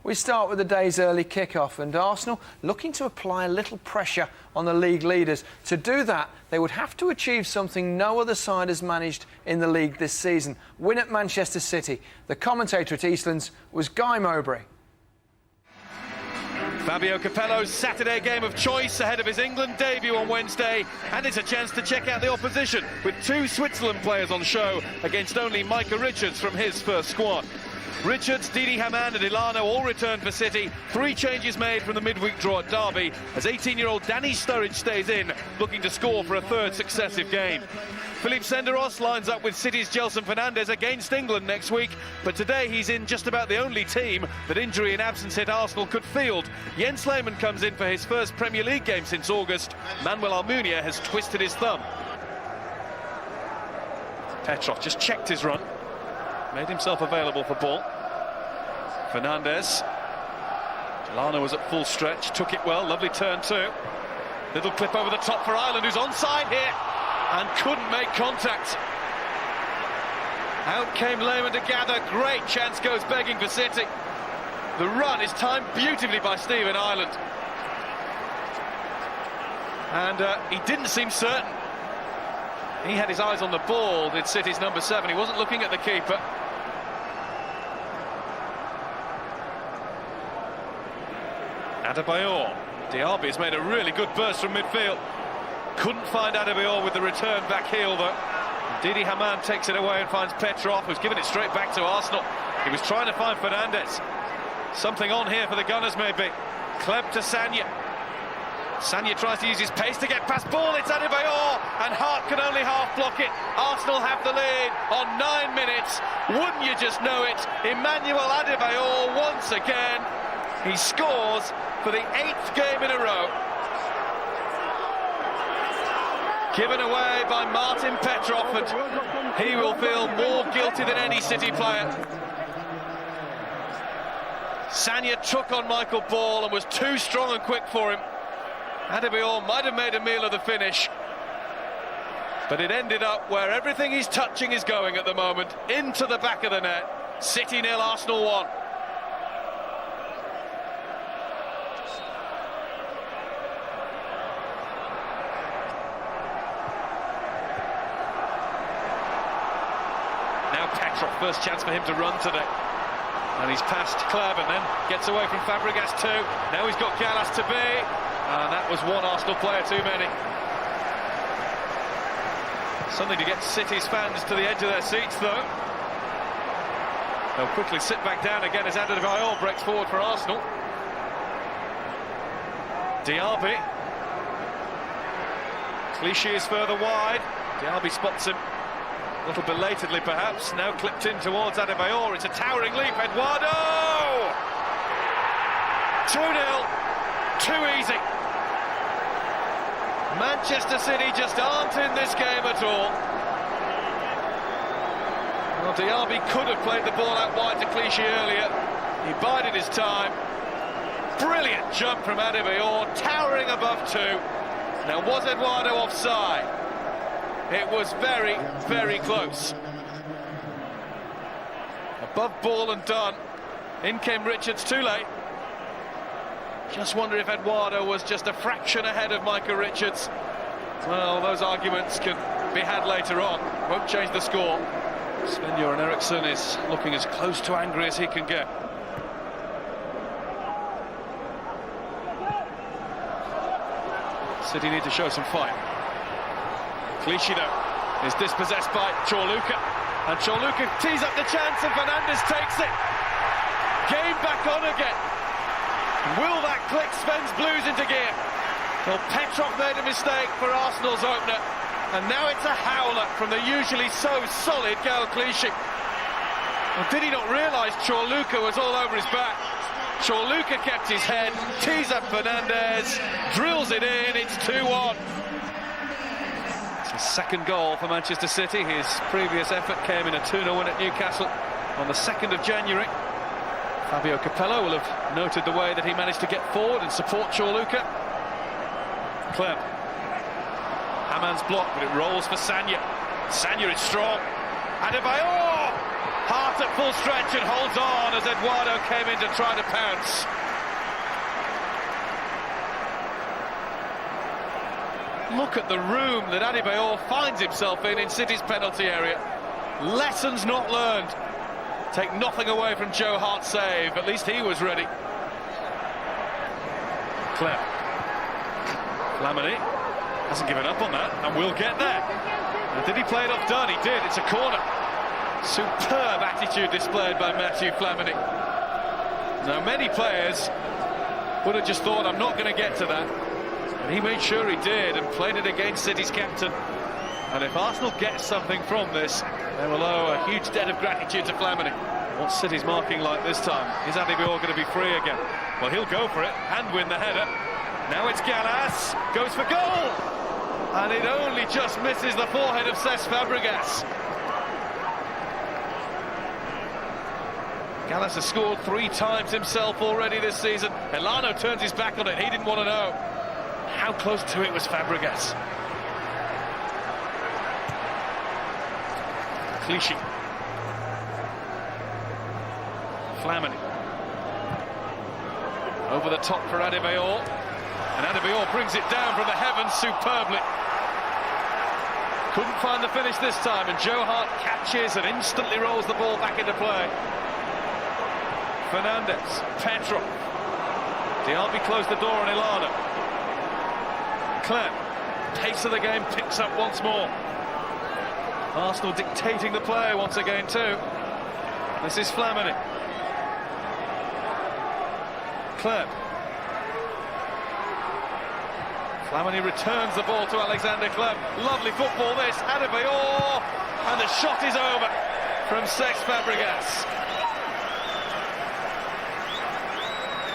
We start with the day's early kick-off, and Arsenal looking to apply a little pressure on the league leaders. To do that, they would have to achieve something no other side has managed in the league this season: win at Manchester City. The commentator at Eastlands was Guy Mowbray. Fabio Capello's Saturday game of choice ahead of his England debut on Wednesday, and it's a chance to check out the opposition with two Switzerland players on show against only Micah Richards from his first squad. Richards, Didi Hamann and Ilano all returned for City. 3 changes made from the midweek draw at Derby as 18-year-old Danny Sturridge stays in, looking to score for a third successive game. Philippe Senderos lines up with City's Gelson Fernandes against England next week, but today he's in just about the only team that injury and absence hit Arsenal could field. Jens Lehmann comes in for his first Premier League game since August. Manuel Almunia has twisted his thumb. Petrov just checked his run, made himself available for ball. Fernandes. Delano was at full stretch, took it well, lovely turn too. Little clip over the top for Ireland, who's onside here and couldn't make contact. Out came Lehmann to gather, great chance goes begging for City. The run is timed beautifully by Stephen Ireland. And he didn't seem certain. He had his eyes on the ball, did City's number 7. He wasn't looking at the keeper. Adebayor. Diaby has made a really good burst from midfield. Couldn't find Adebayor with the return back heel though. Didi Hamann takes it away and finds Petrov, who's given it straight back to Arsenal. He was trying to find Fernandes. Something on here for the Gunners maybe. Kleb to Sagna. Sagna tries to use his pace to get past ball. It's Adebayor, and Hart can only half block it. Arsenal have the lead on 9 minutes. Wouldn't you just know it? Emmanuel Adebayor once again. He scores for the 8th game in a row. Given away by Martin Petrov, and he will feel more guilty than any City player. Sagna took on Michael Ball and was too strong and quick for him. Adebayor might have made a meal of the finish, but it ended up where everything he's touching is going at the moment, into the back of the net. City 0, Arsenal 1. Petrov, first chance for him to run today, and he's past Kleb and then gets away from Fabregas too. Now he's got Gallas to be, and that was one Arsenal player too many. Something to get City's fans to the edge of their seats though. They'll quickly sit back down again as Adebayor breaks forward for Arsenal. Diaby. Clichy is further wide. Diaby spots him. A little belatedly perhaps, now clipped in towards Adebayor. It's a towering leap, Eduardo! 2-0, too easy. Manchester City just aren't in this game at all. Well, Diaby could have played the ball out wide to Clichy earlier. He bided his time. Brilliant jump from Adebayor, towering above 2. Now, was Eduardo offside? It was very, very close. Above ball and done. In came Richards, too late. Just wonder if Eduardo was just a fraction ahead of Micah Richards. Well, those arguments can be had later on. Won't change the score. Sven-Göran Eriksson is looking as close to angry as he can get. City need to show some fight. Clichy though is dispossessed by Chorluka, and Chorluka tees up the chance and Fernandes takes it. Game back on again. Will that click Sven's Blues into gear? Well, Petrov made a mistake for Arsenal's opener, and now it's a howler from the usually so solid Gael Clichy. Well, did he not realise Chorluka was all over his back? Chorluka kept his head, tees up Fernandes, drills it in, it's 2-1. His second goal for Manchester City. His previous effort came in a 2-0 win at Newcastle on the 2nd of January. Fabio Capello will have noted the way that he managed to get forward and support Chorluka. Kleb. Hamann's blocked, but it rolls for Sagna. Sagna is strong. Adebayor! Hart Not at full stretch and holds on as Eduardo came in to try to pounce. Look at the room that Adebayor finds himself in City's penalty area. Lessons not learned. Take nothing away from Joe Hart's save. At least he was ready. Clem. Flamini hasn't given up on that and will get there. Now, did he play it off done? He did. It's a corner. Superb attitude displayed by Matthew Flamini. Now, many players would have just thought, I'm not going to get to that. And he made sure he did and played it against City's captain. And if Arsenal gets something from this, they will owe a huge debt of gratitude to Flamini. What's City's marking like this time? Is Adebayor going to be free again? Well, he'll go for it and win the header. Now it's Gallas, goes for goal! And it only just misses the forehead of Cesc Fabregas. Gallas has scored 3 times himself already this season. Elano turns his back on it, he didn't want to know. How close to it was Fabregas? Clichy. Flamini. Over the top for Adebayor. And Adebayor brings it down from the heavens superbly. Couldn't find the finish this time, and Joe Hart catches and instantly rolls the ball back into play. Hernandez, Petrov. Diaby closed the door on Elano. Clem, pace of the game picks up once more. Arsenal dictating the play once again too. This is Flamini. Clem. Flamini returns the ball to Alexander Clem. Lovely football this, Adebayor, and the shot is over from Cesc Fabregas.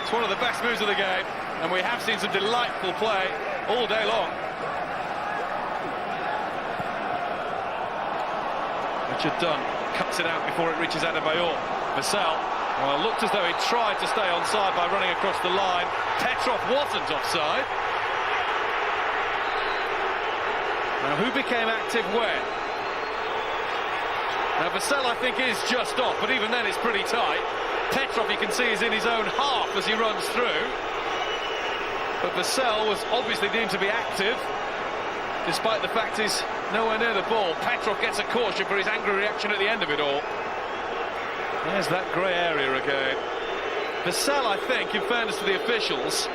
It's one of the best moves of the game, and we have seen some delightful play all day long. Richard Dunn cuts it out before it reaches Adebayor. Vassell, well, looked as though he tried to stay onside by running across the line. Petrov wasn't offside. Now, who became active where? Now, Vassell, I think, is just off, but even then it's pretty tight. Petrov, you can see, is in his own half as he runs through. But Vassell was obviously deemed to be active, despite the fact he's nowhere near the ball. Petrov gets a caution for his angry reaction at the end of it all. There's that grey area again. Vassell, I think, in fairness to the officials,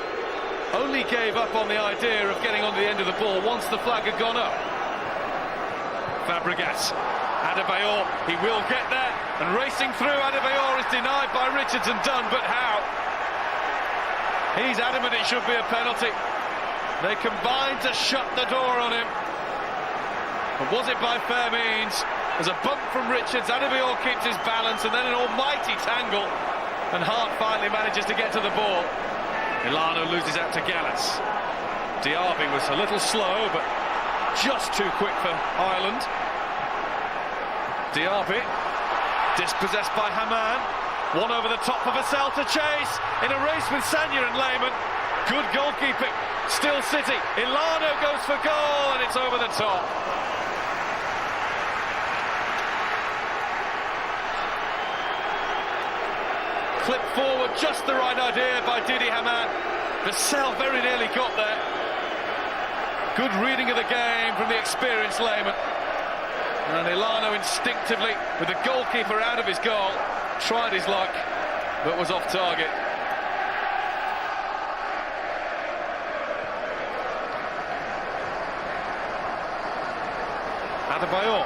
only gave up on the idea of getting on the end of the ball once the flag had gone up. Fabregas, Adebayor, he will get there, and racing through, Adebayor is denied by Richards and Dunn, but how? He's adamant it should be a penalty. They combined to shut the door on him. But was it by fair means? There's a bump from Richards, Adebayor keeps his balance, and then an almighty tangle, and Hart finally manages to get to the ball. Elano loses out to Gallas. Diaby was a little slow, but just too quick for Ireland. Diaby, dispossessed by Mann. One over the top of Vassell to chase, in a race with Sagna and Lehmann. Good goalkeeping, still City. Elano goes for goal, and it's over the top. Clip forward, just the right idea by Didi Hamann. Vassell very nearly got there. Good reading of the game from the experienced Lehmann. And Elano instinctively, with the goalkeeper out of his goal, tried his luck, but was off target. Adebayor.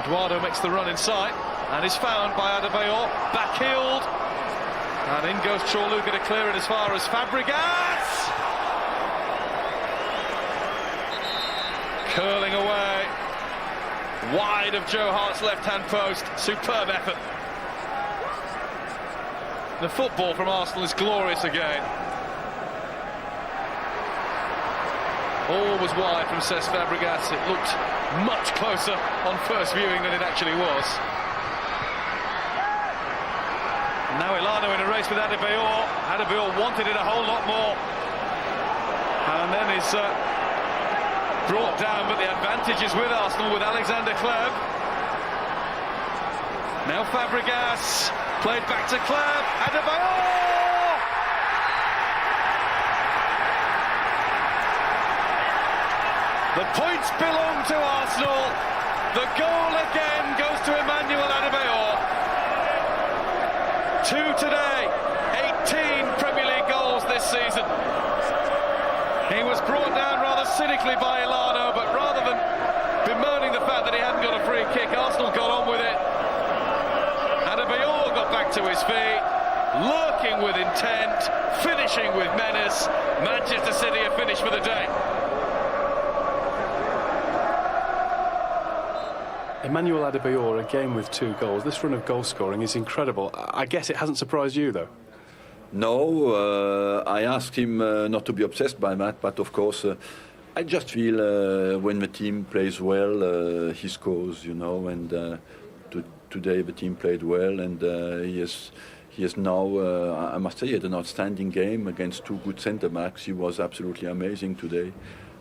Eduardo makes the run inside and is found by Adebayor, backheeled, and in goes Chorluka to clear it as far as Fabregas, curling away wide of Joe Hart's left-hand post. Superb effort. The football from Arsenal is glorious again. All was wide from Cesc Fabregas. It looked much closer on first viewing than it actually was. Now Elano in a race with Adebayor. Adebayor wanted it a whole lot more. And then is brought down, but the advantage is with Arsenal with Alexander Clem. Now Fabregas, played back to Clapp, Adebayor! The points belong to Arsenal. The goal again goes to Emmanuel Adebayor. 2 today, 18 Premier League goals this season. He was brought down rather cynically by Ilano, but rather than bemoaning the fact that he hadn't got a free kick, Arsenal got on with it. Adebayor got back to his feet, lurking with intent, finishing with menace. Manchester City are finished for the day. Emmanuel Adebayor, a game with 2 goals. This run of goal scoring is incredible. I guess it hasn't surprised you, though. No, I asked him not to be obsessed by that, but of course, I just feel when the team plays well, he scores, you know, and today the team played well, and he has now, I must say, had an outstanding game against 2 good centre-backs. He was absolutely amazing today,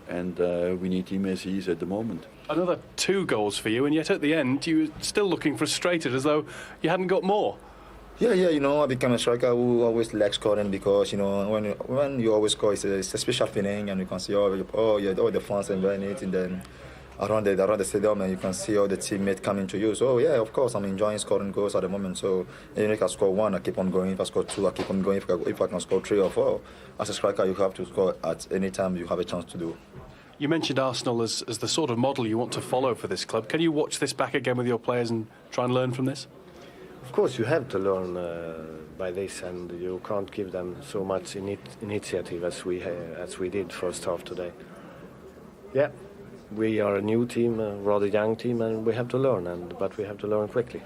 and we need him as he is at the moment. Another 2 goals for you, and yet at the end you were still looking frustrated, as though you hadn't got more. Yeah, you know, I became a striker who always likes scoring because, you know, when you always score, it's a special feeling, and you can see all the fans enjoying it, and then around the stadium, and you can see all the teammates coming to you. So, yeah, of course, I'm enjoying scoring goals at the moment. So, if I can score 1, I keep on going. If I score 2, I keep on going. If I can score 3 or 4, as a striker, you have to score at any time you have a chance to do. You mentioned Arsenal as the sort of model you want to follow for this club. Can you watch this back again with your players and try and learn from this? Of course, you have to learn by this, and you can't give them so much initiative as we did first half today. Yeah, we are a new team, a rather young team, and we have to learn, but we have to learn quickly.